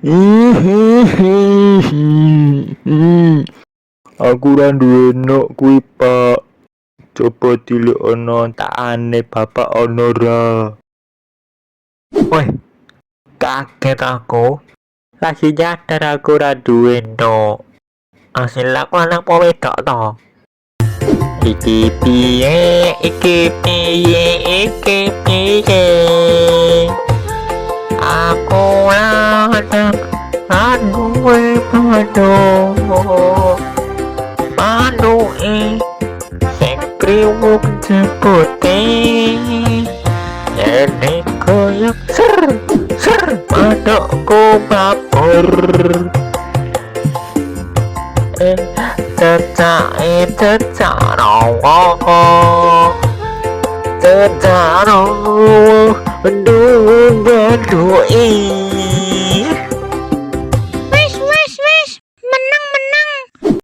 Aku ora duwe nok kuwi, Pak. Coba dilokno takane bapak ono ra. Weh, kaget aku. Lagi nyadar aku ora duwe nok. Asil aku anak wedok to. Iki piye, iki piye, iki piye. Aku lanang duwe manuke sing kriwuk jebote. Yen koyok ser manukku mabur. Cecak rawa duwe duwe